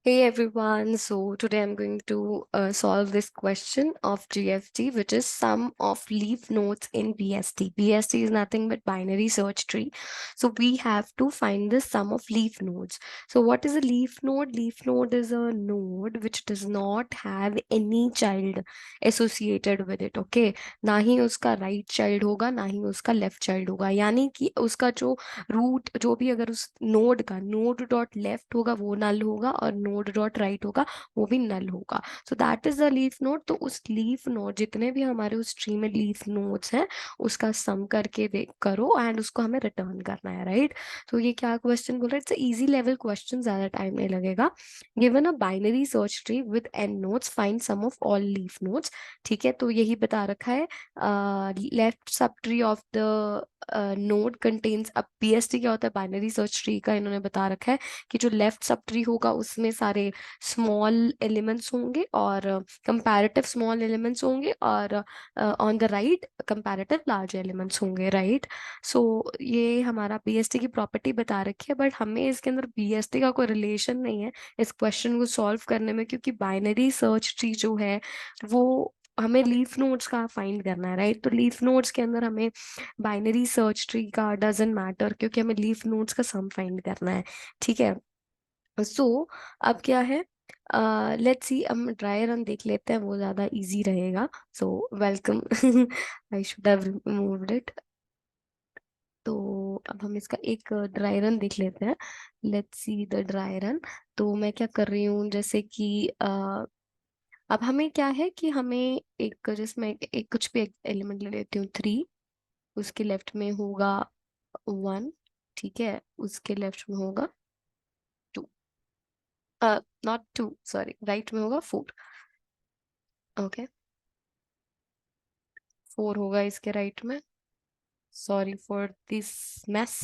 Hey everyone, so today I'm going to solve this question of GFT, which is sum of leaf nodes in BST. BST is nothing but binary search tree. So we have to find the sum of leaf nodes. So what is a leaf node? Leaf node is a node which does not have any child associated with it. Okay, ना ही उसका right child होगा, ना ही उसका left child होगा. यानी कि उसका जो रूट जो भी अगर उस नोड का नोड डॉट लेफ्ट होगा वो नल होगा और नोड डॉट राइट होगा वो भी नल होगा. So that is the leaf node. तो उस लीफ नोड जितने भी हमारे उस ट्री में लीफ नोड्स हैं उसका सम करके देख करो एंड उसको हमें रिटर्न करना है. राइट. तो ये क्या क्वेश्चन बोल रहा है? इट्स इजी लेवल क्वेश्चन, ज्यादा टाइम नहीं लगेगा. Given a binary search tree with N nodes, find sum of all leaf nodes. ठीक है, तो यही बता रखा है. Left subtree of the node contains. अब बीएसटी क्या होता है? बाइनरी सर्च ट्री का इन्होंने बता रखा है कि जो लेफ्ट सब ट्री होगा उसमें सारे स्मॉल एलिमेंट्स होंगे और कंपैरेटिव स्मॉल एलिमेंट्स होंगे और on the right comparative large elements होंगे. राइट. सो ये हमारा बीएसटी की प्रॉपर्टी बता रखी है, बट हमें इसके अंदर बीएसटी का कोई रिलेशन नहीं है इस क्वेश्चन को सॉल्व करने में, क्योंकि बाइनरी सर्च ट्री जो है वो हमें लीफ नोड्स का फाइंड करना है. राइट. तो लीफ नोड्स के अंदर हमें बाइनरी सर्च ट्री का डजंट मैटर, क्योंकि हमें लीफ नोड्स का सम फाइंड करना है. ठीक है. सो अब क्या है? लेट्स सी, हम ड्राई रन देख लेते हैं, वो ज्यादा इजी रहेगा. So welcome. I should have removed it. तो अब हम इसका एक ड्राई रन देख लेते हैं. Let's see the dry run. तो मैं क्या कर रही हूँ, जैसे कि अब हमें क्या है कि हमें एक, जिसमें एक कुछ भी एलिमेंट ले लेती हूँ, 3. उसके लेफ्ट में होगा 1. ठीक है, उसके लेफ्ट में होगा 2. नॉट 2, सॉरी, राइट में होगा 4. ओके, 4 होगा इसके राइट में. Sorry for this mess,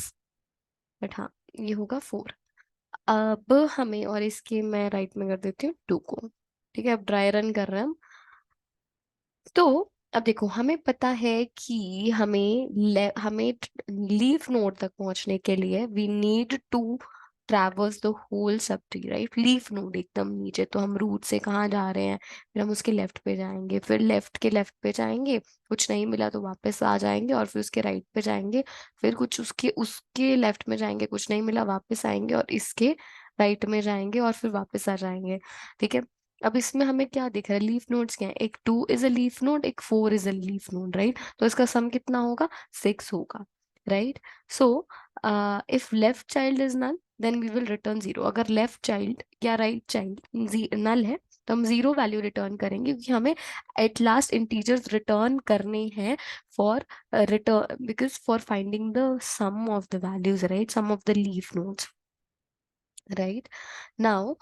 but हाँ, ये होगा 4. अब हमें, और इसके मैं राइट में कर देती हूँ 2 को. ठीक है, अब ड्राई रन कर रहे हैं हम. तो अब देखो, हमें पता है कि हमें लीफ नोड तक पहुंचने के लिए we need to traverse the whole subtree. Right. Leaf node एकदम नीचे, तो हम रूट से कहाँ जा रहे हैं? फिर हम उसके लेफ्ट पे जाएंगे, फिर लेफ्ट के लेफ्ट पे जाएंगे, कुछ नहीं मिला तो वापस आ जाएंगे और फिर उसके राइट पे जाएंगे, फिर कुछ उसके उसके लेफ्ट में जाएंगे, कुछ नहीं मिला वापस आएंगे और इसके राइट में जाएंगे और फिर वापस आ जाएंगे. ठीक है. अब इसमें हमें क्या दिख रहा है? लीफ नोड्स क्या है? एक 2 इज अ लीफ नोड, एक 4 is a leaf node. Right. तो इसका सम कितना होगा? 6 होगा. Right. So if left child is null then we will return 0. अगर लेफ्ट चाइल्ड या राइट चाइल्ड नल है तो हम 0 वैल्यू रिटर्न करेंगे, क्योंकि हमें एट लास्ट इंटीजर्स रिटर्न करने हैं for return, because for finding the sum of the values. Right. Sum of the leaf nodes. Right. Now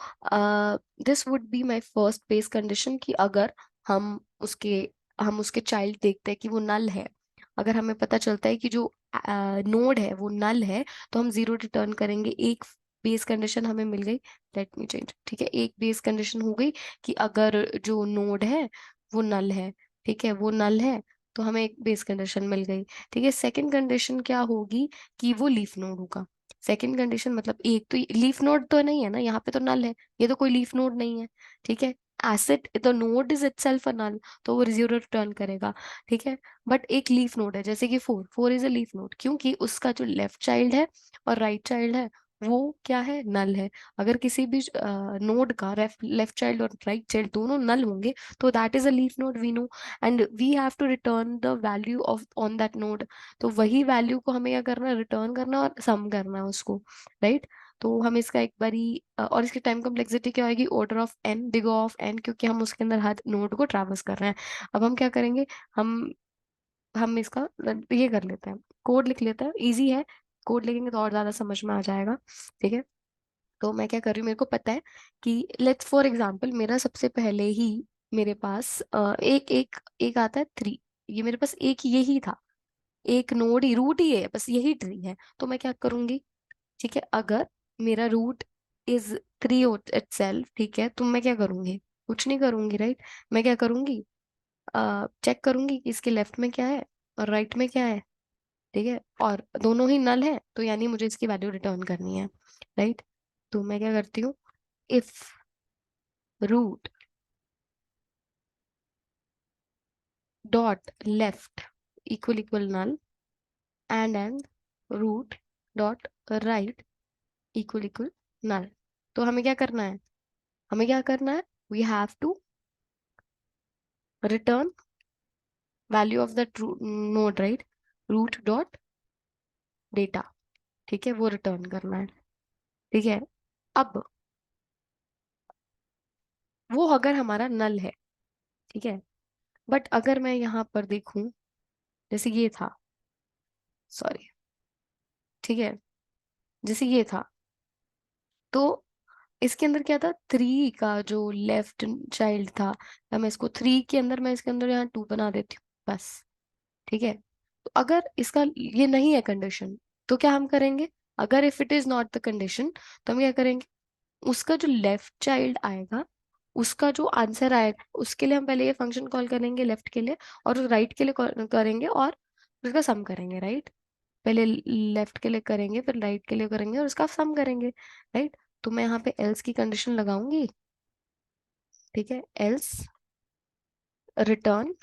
this would be my first base condition कि अगर हम उसके हम उसके चाइल्ड देखते हैं कि वो नल है. अगर हमें पता चलता है कि जो नोड है वो नल है तो हम 0 रिटर्न करेंगे. एक बेस कंडीशन हमें मिल गई. Let me change. ठीक है, एक बेस कंडीशन हो गई कि अगर जो नोड है वो नल है. ठीक है, वो नल है तो हमें एक बेस कंडीशन मिल गई. ठीक है, सेकंड कंडीशन क्या होगी? कि वो लीफ नोड होगा. सेकंड कंडीशन मतलब, एक तो लीफ नोड तो नहीं है ना, यहाँ पे तो नल है, ये तो कोई लीफ नोड नहीं है. ठीक है. Acid the node is itself a null, तो वो 0 रिटर्न करेगा. ठीक है. बट एक लीफ नोड है, जैसे कि 4. 4 इज अ लीफ नोड क्योंकि उसका जो लेफ्ट चाइल्ड है और राइट चाइल्ड है वो क्या है? नल है. अगर किसी भी नोड का लेफ्ट चाइल्ड और राइट चाइल्ड दोनों नल होंगे तो that is a leaf node, we know. And we have to return the value of on that node. तो वही वैल्यू को हमें क्या करना है? रिटर्न करना और सम करना है उसको. राइट. तो हम इसका एक बारी और इसकी टाइम कम्प्लेक्सिटी क्या होगी? Order of N, big of N, क्योंकि हम उसके अंदर हर नोड को ट्रैवर्स कर रहे हैं. अब हम क्या करेंगे? हम हम इसका ये कर लेते हैं, कोड लिख लेते हैं. इजी है, कोड लिखेंगे तो और ज्यादा समझ में आ जाएगा. ठीक है. तो मैं क्या कर रही हूँ, मेरे को पता है कि लेट्स फॉर एग्जांपल मेरा सबसे पहले ही मेरे पास एक एक एक आता है 3. ये मेरे पास एक यही था, एक नोड ही, रूट ही है, बस यही ट्री है. तो मैं क्या करूंगी? ठीक है, अगर मेरा रूट इज 3 इटसेल्फ, ठीक है, तो मैं क्या करूंगी? कुछ नहीं करूंगी. राइट. मैं क्या करूंगी? चेक करूंगी कि इसके लेफ्ट में क्या है और राइट में क्या है. ठीक है, और दोनों ही नल है तो यानी मुझे इसकी वैल्यू रिटर्न करनी है. राइट. तो मैं क्या करती हूँ? If root dot left equal equal null and root dot right equal equal null. तो हमें क्या करना है, हमें क्या करना है, we have to return value of that node, right, root dot data, ठीक है, वो रिटर्न करना है। ठीक है, अब वो अगर हमारा नल है, ठीक है, बट अगर मैं यहाँ पर देखूं, जैसे ये था, सॉरी, ठीक है, जैसे ये था, तो इसके अंदर क्या था, 3 का जो लेफ्ट चाइल्ड था, या मैं इसको 3 के अंदर, मैं इसके अंदर यहाँ 2 बना देती हूँ बस। ठीक है, तो अगर इसका ये नहीं है कंडीशन, तो क्या हम करेंगे, अगर if it is not the condition, तो हम क्या करेंगे, उसका जो लेफ्ट चाइल्ड आएगा, उसका जो आंसर आएगा, उसके लिए हम पहले ये फंक्शन कॉल करेंगे लेफ्ट के लिए, और राइट के लिए करेंगे, और उसका सम करेंगे, राइट, पहले लेफ्ट के लिए करेंगे, फिर राइट के लिए करेंगे, और उसका सम करेंगे, राइट। तो मैं यहाँ पे एल्स की कंडीशन लगाऊंगी, ठीक है, एल्स रिटर्न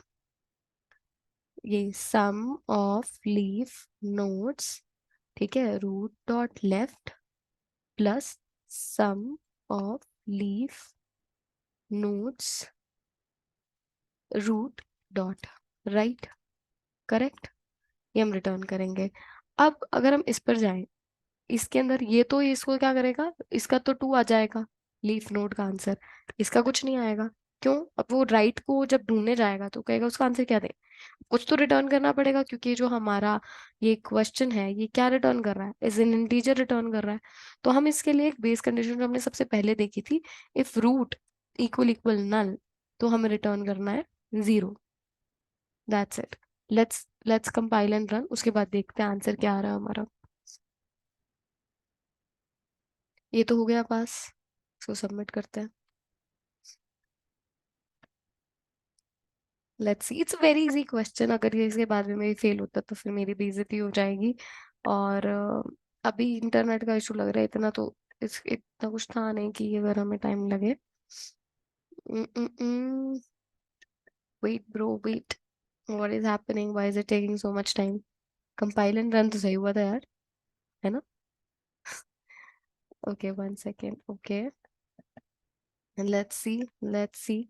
ये सम ऑफ लीफ नोड्स, ठीक है, root dot left plus sum of leaf nodes root dot right, correct, ये हम रिटर्न करेंगे। अब अगर हम इस पर जाएं, इसके अंदर ये तो इसको क्या करेगा, इसका तो 2 आ जाएगा, लीफ नोड का आंसर, इसका कुछ नहीं आएगा। क्यों, अब वो राइट को जब ढूंढने जाएगा तो कहेगा उसका आंसर क्या दे, कुछ तो रिटर्न करना पड़ेगा, क्योंकि जो हमारा ये क्वेश्चन है ये क्या रिटर्न कर रहा है, एज एन इंटीजर रिटर्न कर रहा है। तो हम इसके लिए एक बेस कंडीशन जो हमने सबसे पहले देखी थी, if root equal equal null, तो हमें रिटर्न करना है 0। That's it. Let's compile and run, उसके बाद देखते हैं आंसर क्या आ रहा है हमारा। ये तो हो गया पास, इसको सबमिट करते हैं। Let's see, it's very easy question, अगर ये इसके बाद में मेरी फेल होता तो फिर मेरी बेइज्जती हो जाएगी। और अभी इंटरनेट का इशू लग रहा है इतना, तो इतना कुछ था नहीं कि अगर हमें टाइम लगे। Wait bro wait, what is happening, why is it taking so much time. Compile and run तो सही हुआ था यार, है ना। Okay 1 second, okay, let's see.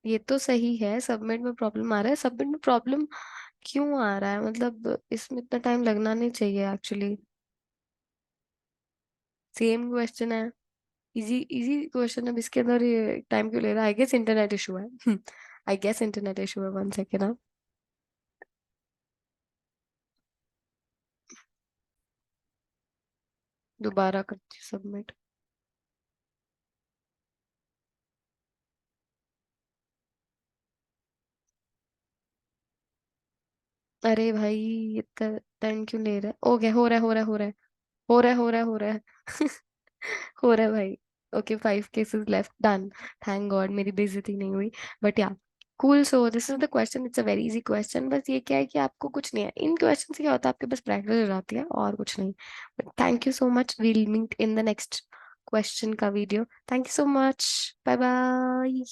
ये तो सही है, सबमिट में प्रॉब्लम आ रहा है, सबमिट में प्रॉब्लम क्यों आ रहा है, मतलब इसमें इतना टाइम लगना नहीं चाहिए एक्चुअली। सेम क्वेश्चन है, इजी इजी क्वेश्चन है, अब इसके अंदर ये टाइम क्यों ले रहा है, आई गेस इंटरनेट इशू है। आई गेस इंटरनेट इशू है, 1 सेकेंड आप। दोबारा करती सबमिट। अरे भाई, इतना टाइम क्यों ले रहा है, ओके, हो रहा है हो रहा है भाई। Okay, 5 cases left, done. Thank God मेरी बेइज्जती नहीं हुई। बट या, cool, so this is the question, it's a very easy question, बस ये क्या है कि आपको कुछ नहीं है इन क्वेश्चन से, क्या होता है आपके पास प्रैक्टिस हो जाती है और कुछ नहीं। But thank you so much, we'll meet in the next question का वीडियो। Thank you so much, bye bye.